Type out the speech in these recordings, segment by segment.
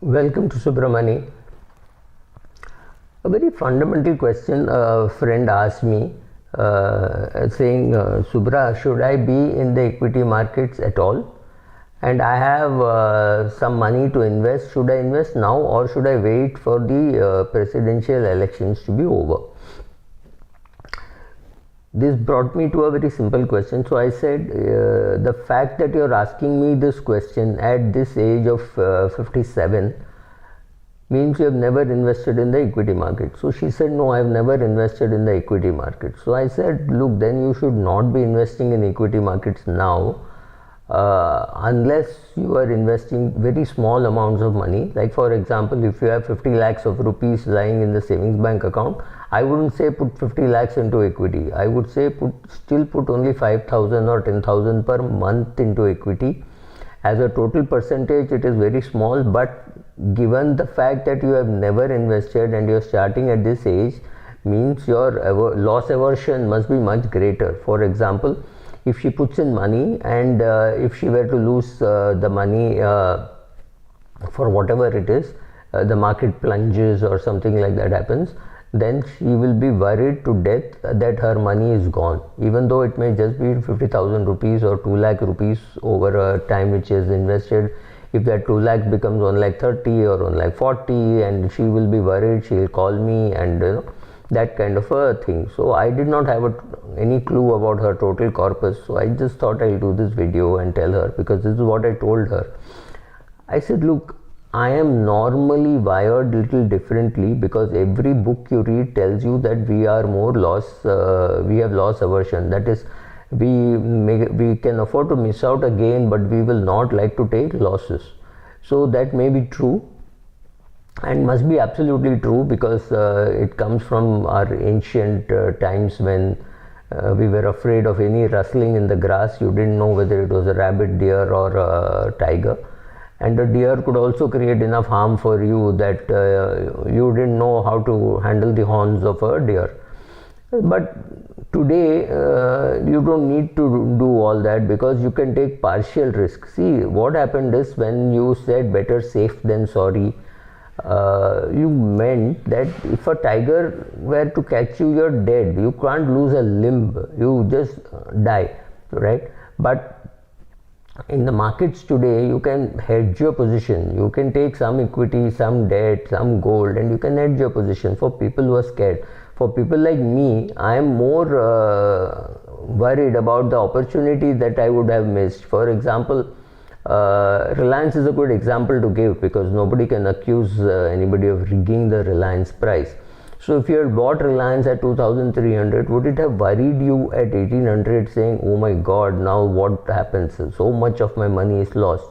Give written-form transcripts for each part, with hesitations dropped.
Welcome to Subramani. A very fundamental question a friend asked me, saying, Subra, should I be in the equity markets at all? And I have some money to invest. Should I invest now or should I wait for the presidential elections to be over? This brought me to a very simple question. So I said, the fact that you're asking me this question at this age of 57 means you have never invested in the equity market. So she said, no, I have never invested in the equity market. So I said, look, then you should not be investing in equity markets now unless you are investing very small amounts of money. Like for example, if you have 50 lakhs of rupees lying in the savings bank account, I wouldn't say put 50 lakhs into equity. I would say still put only 5,000 or 10,000 per month into equity. As a total percentage, it is very small, but given the fact that you have never invested and you're starting at this age, means your loss aversion must be much greater. For example, if she puts in money and if she were to lose the money for whatever it is, the market plunges or something like that happens, then she will be worried to death that her money is gone, even though it may just be 50,000 rupees or 2 lakh rupees over a time which is invested. If that 2 lakh becomes 1 lakh 30 or 1 lakh 40, and she will be worried, she will call me and that kind of a thing. So I did not have any clue about her total corpus. So I just thought I'll do this video and tell her, because this is what I told her. I said, look, I am normally wired little differently, because every book you read tells you that we are more we have loss aversion. That is, we can afford to miss out a gain, but we will not like to take losses. So that may be true and must be absolutely true, because it comes from our ancient times when we were afraid of any rustling in the grass. You didn't know whether it was a rabbit, deer or a tiger. And a deer could also create enough harm for you that you didn't know how to handle the horns of a deer. But today you don't need to do all that, because you can take partial risk. See, what happened is, when you said better safe than sorry, you meant that if a tiger were to catch you, you're dead. You can't lose a limb, you just die, right? But in the markets today, you can hedge your position. You can take some equity, some debt, some gold, and you can hedge your position for people who are scared. For people like me, I am more worried about the opportunity that I would have missed. For example, Reliance is a good example to give, because nobody can accuse anybody of rigging the Reliance price. So if you had bought Reliance at 2,300, would it have worried you at 1,800, saying, oh my God, now what happens? So much of my money is lost.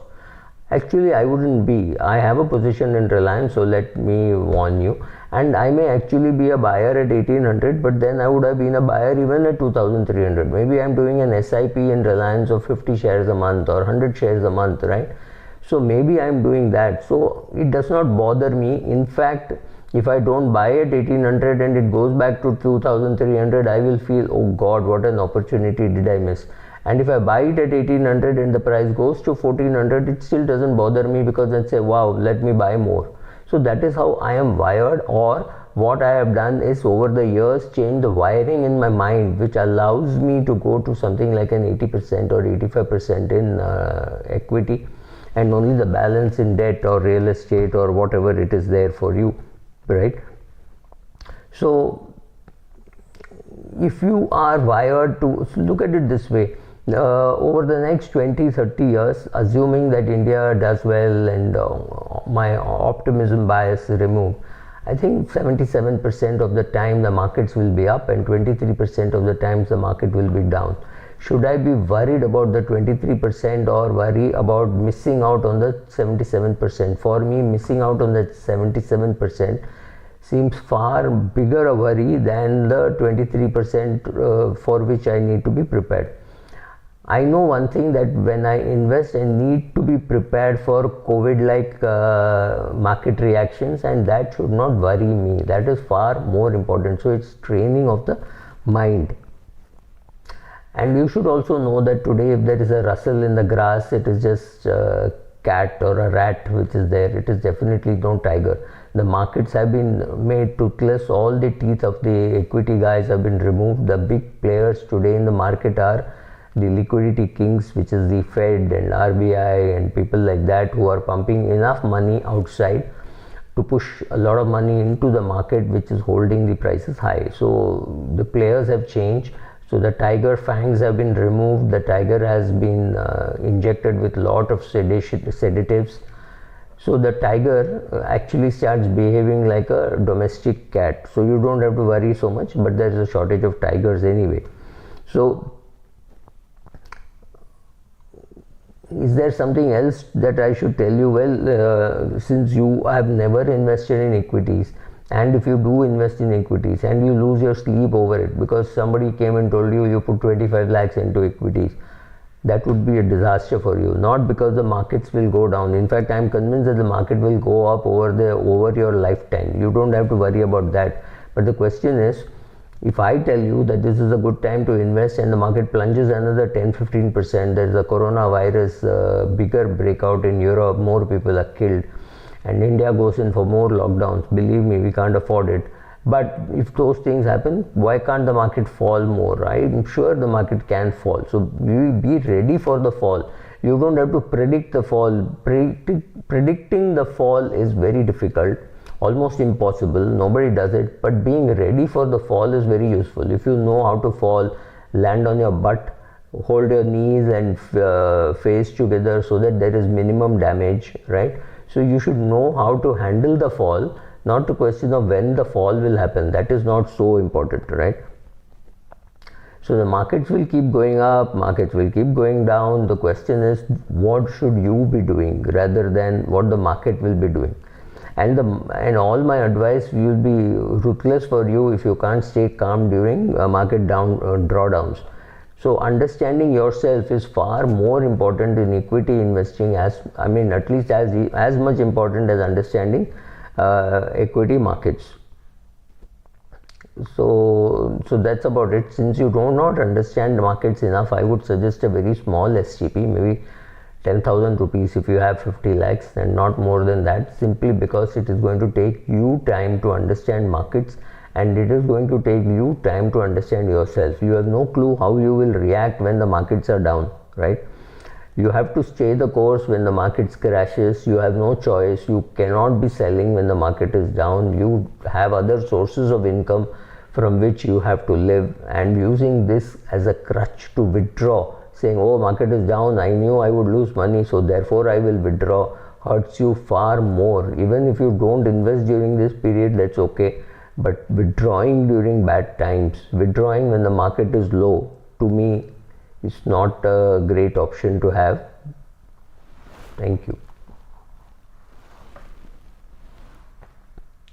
Actually, I wouldn't be. I have a position in Reliance, so let me warn you. And I may actually be a buyer at 1,800, but then I would have been a buyer even at 2,300. Maybe I'm doing an SIP in Reliance of 50 shares a month or 100 shares a month, right? So maybe I'm doing that. So it does not bother me. In fact, if I don't buy at 1,800 and it goes back to 2,300, I will feel, oh God, what an opportunity did I miss. And if I buy it at 1,800 and the price goes to 1,400, it still doesn't bother me, because I say, wow, let me buy more. So that is how I am wired. Or what I have done is, over the years, change the wiring in my mind, which allows me to go to something like an 80% or 85% in equity, and only the balance in debt or real estate or whatever it is there for you, right? So if you are wired to, look at it this way, over the next 20-30 years, assuming that India does well and my optimism bias removed, I think 77% of the time the markets will be up and 23% of the times the market will be down. Should I be worried about the 23% or worry about missing out on the 77%? For me, missing out on that 77% seems far bigger a worry than the 23% for which I need to be prepared. I know one thing, that when I invest, I need to be prepared for COVID-like market reactions, and that should not worry me. That is far more important. So it's training of the mind. And you should also know that today, if there is a rustle in the grass, it is just cat or a rat which is there. It is definitely no tiger. The markets have been made toothless. All the teeth of the equity guys have been removed. The big players today in the market are the liquidity kings, which is the Fed and RBI and people like that, who are pumping enough money outside to push a lot of money into the market, which is holding the prices high. So the players have changed. So the tiger fangs have been removed. The tiger has been injected with a lot of sedatives. So the tiger actually starts behaving like a domestic cat. So you don't have to worry so much, but there is a shortage of tigers anyway. So is there something else that I should tell you? Well, since you have never invested in equities, and if you do invest in equities and you lose your sleep over it because somebody came and told you you put 25 lakhs into equities, that would be a disaster for you. Not because the markets will go down. In fact, I am convinced that the market will go up over your lifetime. You don't have to worry about that. But the question is, if I tell you that this is a good time to invest and the market plunges another 10-15%, there is a coronavirus bigger breakout in Europe, more people are killed, and India goes in for more lockdowns, believe me, we can't afford it. But if those things happen, why can't the market fall more? I'm sure the market can fall. So be ready for the fall. You don't have to predict the fall. Predicting the fall is very difficult, almost impossible. Nobody does it. But being ready for the fall is very useful. If you know how to fall, land on your butt, hold your knees and face together so that there is minimum damage, right? So you should know how to handle the fall, not the question of when the fall will happen. That is not so important, right? So the markets will keep going up, markets will keep going down. The question is, what should you be doing rather than what the market will be doing? And all my advice will be ruthless for you if you can't stay calm during market drawdowns. So understanding yourself is far more important in equity investing, at least as much important as understanding equity markets. So that's about it. Since you do not understand markets enough, I would suggest a very small STP, maybe 10,000 rupees if you have 50 lakhs and not more than that, simply because it is going to take you time to understand markets and it is going to take you time to understand yourself. You have no clue how you will react when the markets are down, right? You have to stay the course when the markets crashes. You have no choice. You cannot be selling when the market is down. You have other sources of income from which you have to live, and using this as a crutch to withdraw, saying, oh, market is down, I knew I would lose money, so therefore I will withdraw, hurts you far more. Even if you don't invest during this period, that's okay. But withdrawing during bad times, withdrawing when the market is low, to me, is not a great option to have. Thank you.